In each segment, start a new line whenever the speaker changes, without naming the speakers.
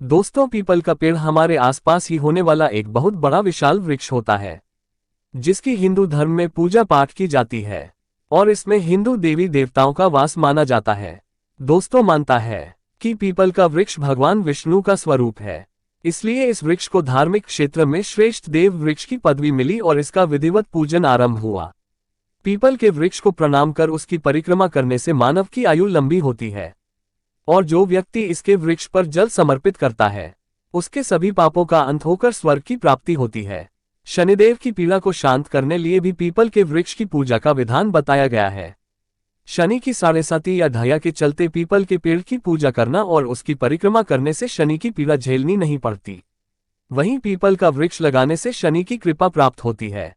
दोस्तों, पीपल का पेड़ हमारे आसपास ही होने वाला एक बहुत बड़ा विशाल वृक्ष होता है, जिसकी हिंदू धर्म में पूजा पाठ की जाती है और इसमें हिंदू देवी देवताओं का वास माना जाता है। दोस्तों, मानता है कि पीपल का वृक्ष भगवान विष्णु का स्वरूप है, इसलिए इस वृक्ष को धार्मिक क्षेत्र में श्रेष्ठ देव वृक्ष की पदवी मिली और इसका विधिवत पूजन आरंभ हुआ। पीपल के वृक्ष को प्रणाम कर उसकी परिक्रमा करने से मानव की आयु लंबी होती है और जो व्यक्ति इसके वृक्ष पर जल समर्पित करता है उसके सभी पापों का अंत होकर स्वर्ग की प्राप्ति होती है। शनिदेव की पीड़ा को शांत करने लिए भी पीपल के वृक्ष की पूजा का विधान बताया गया है। शनि की 7.5 या ढाया के चलते पीपल के पेड़ की पूजा करना और उसकी परिक्रमा करने से शनि की पीड़ा झेलनी नहीं पड़ती। वहीं पीपल का वृक्ष लगाने से शनि की कृपा प्राप्त होती है।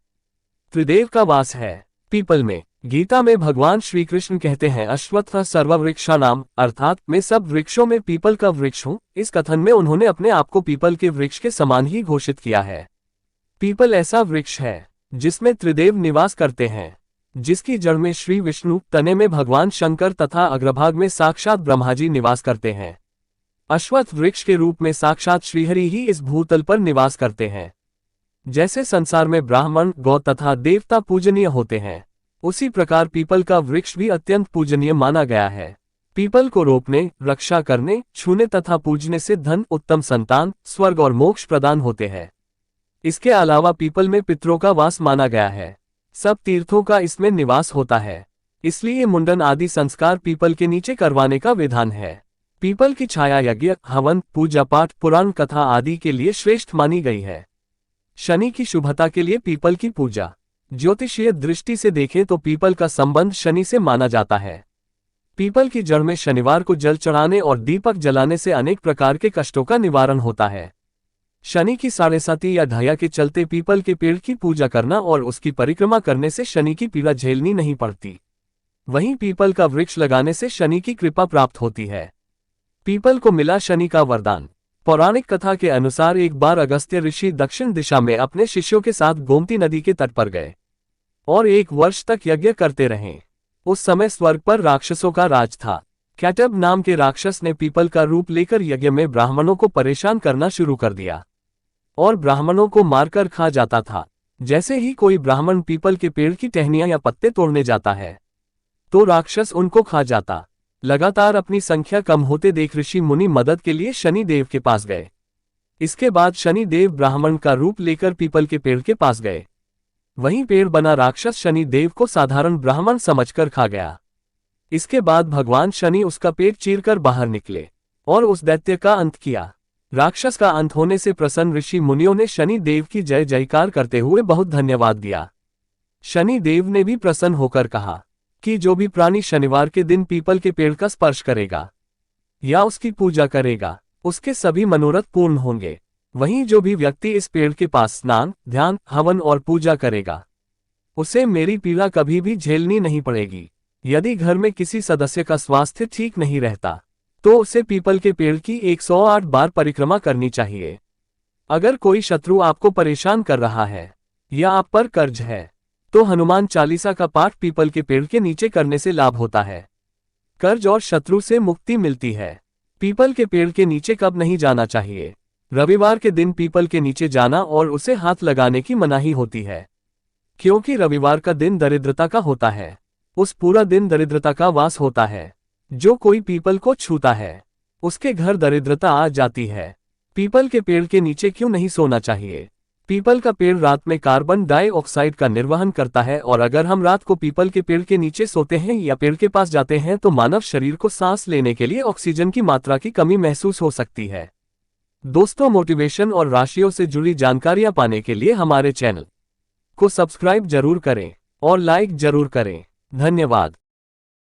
त्रिदेव का वास है पीपल में। गीता में भगवान श्री कृष्ण कहते हैं, अश्वत्थ सर्ववृक्षाणाम, अर्थात मैं सब वृक्षों में पीपल का वृक्ष हूँ। इस कथन में उन्होंने अपने आप को पीपल के वृक्ष के समान ही घोषित किया है। पीपल ऐसा वृक्ष है जिसमें त्रिदेव निवास करते हैं, जिसकी जड़ में श्री विष्णु, तने में भगवान शंकर तथा अग्रभाग में साक्षात ब्रह्मा जी निवास करते हैं। अश्वत्थ वृक्ष के रूप में साक्षात श्रीहरि ही इस भूतल पर निवास करते हैं। जैसे संसार में ब्राह्मण, गौ तथा देवता पूजनीय होते हैं, उसी प्रकार पीपल का वृक्ष भी अत्यंत पूजनीय माना गया है। पीपल को रोपने, रक्षा करने, छूने तथा पूजने से धन, उत्तम संतान, स्वर्ग और मोक्ष प्रदान होते हैं। इसके अलावा पीपल में पितरों का वास माना गया है। सब तीर्थों का इसमें निवास होता है, इसलिए मुंडन आदि संस्कार पीपल के नीचे करवाने का विधान है। पीपल की छाया यज्ञ, हवन, पूजा पाठ, पुराण कथा आदि के लिए श्रेष्ठ मानी गई है। शनि की शुभता के लिए पीपल की पूजा। ज्योतिषीय दृष्टि से देखें तो पीपल का संबंध शनि से माना जाता है। पीपल की जड़ में शनिवार को जल चढ़ाने और दीपक जलाने से अनेक प्रकार के कष्टों का निवारण होता है। शनि की 7.5 या ढाया के चलते पीपल के पेड़ की पूजा करना और उसकी परिक्रमा करने से शनि की पीड़ा झेलनी नहीं पड़ती। वहीं पीपल का वृक्ष लगाने से शनि की कृपा प्राप्त होती है। पीपल को मिला शनि का वरदान। पौराणिक कथा के अनुसार एक बार अगस्त्य ऋषि दक्षिण दिशा में अपने शिष्यों के साथ गोमती नदी के तट पर गए और 1 वर्ष तक यज्ञ करते रहे। उस समय स्वर्ग पर राक्षसों का राज था। कैटब नाम के राक्षस ने पीपल का रूप लेकर यज्ञ में ब्राह्मणों को परेशान करना शुरू कर दिया और ब्राह्मणों को मारकर खा जाता था। जैसे ही कोई ब्राह्मण पीपल के पेड़ की टहनियां या पत्ते तोड़ने जाता है तो राक्षस उनको खा जाता। लगातार अपनी संख्या कम होते देख ऋषि मुनि मदद के लिए शनि देव के पास गए। इसके बाद शनि देव ब्राह्मण का रूप लेकर पीपल के पेड़ के पास गए। वहीं पेड़ बना राक्षस शनि देव को साधारण ब्राह्मण समझकर खा गया। इसके बाद भगवान शनि उसका पेट चीरकर बाहर निकले और उस दैत्य का अंत किया। राक्षस का अंत होने से प्रसन्न ऋषि मुनियों ने शनि देव की जय जयकार करते हुए बहुत धन्यवाद दिया। शनि देव ने भी प्रसन्न होकर कहा कि जो भी प्राणी शनिवार के दिन पीपल के पेड़ का स्पर्श करेगा या उसकी पूजा करेगा, उसके सभी मनोरथ पूर्ण होंगे। वहीं जो भी व्यक्ति इस पेड़ के पास स्नान, ध्यान, हवन और पूजा करेगा, उसे मेरी पीड़ा कभी भी झेलनी नहीं पड़ेगी। यदि घर में किसी सदस्य का स्वास्थ्य ठीक नहीं रहता तो उसे पीपल के पेड़ की 108 बार परिक्रमा करनी चाहिए। अगर कोई शत्रु आपको परेशान कर रहा है या आप पर कर्ज है तो हनुमान चालीसा का पाठ पीपल के पेड़ के नीचे करने से लाभ होता है। कर्ज और शत्रु से मुक्ति मिलती है। पीपल के पेड़ के नीचे कब नहीं जाना चाहिए? रविवार के दिन पीपल के नीचे जाना और उसे हाथ लगाने की मनाही होती है, क्योंकि रविवार का दिन दरिद्रता का होता है। उस पूरा दिन दरिद्रता का वास होता है। जो कोई पीपल को छूता है उसके घर दरिद्रता आ जाती है। पीपल के पेड़ के नीचे क्यों नहीं सोना चाहिए? पीपल का पेड़ रात में कार्बन डाइऑक्साइड का निर्वहन करता है और अगर हम रात को पीपल के पेड़ के नीचे सोते हैं या पेड़ के पास जाते हैं तो मानव शरीर को सांस लेने के लिए ऑक्सीजन की मात्रा की कमी महसूस हो सकती है। दोस्तों, मोटिवेशन और राशियों से जुड़ी जानकारियां पाने के लिए हमारे चैनल को सब्सक्राइब जरूर करें और लाइक जरूर करें। धन्यवाद।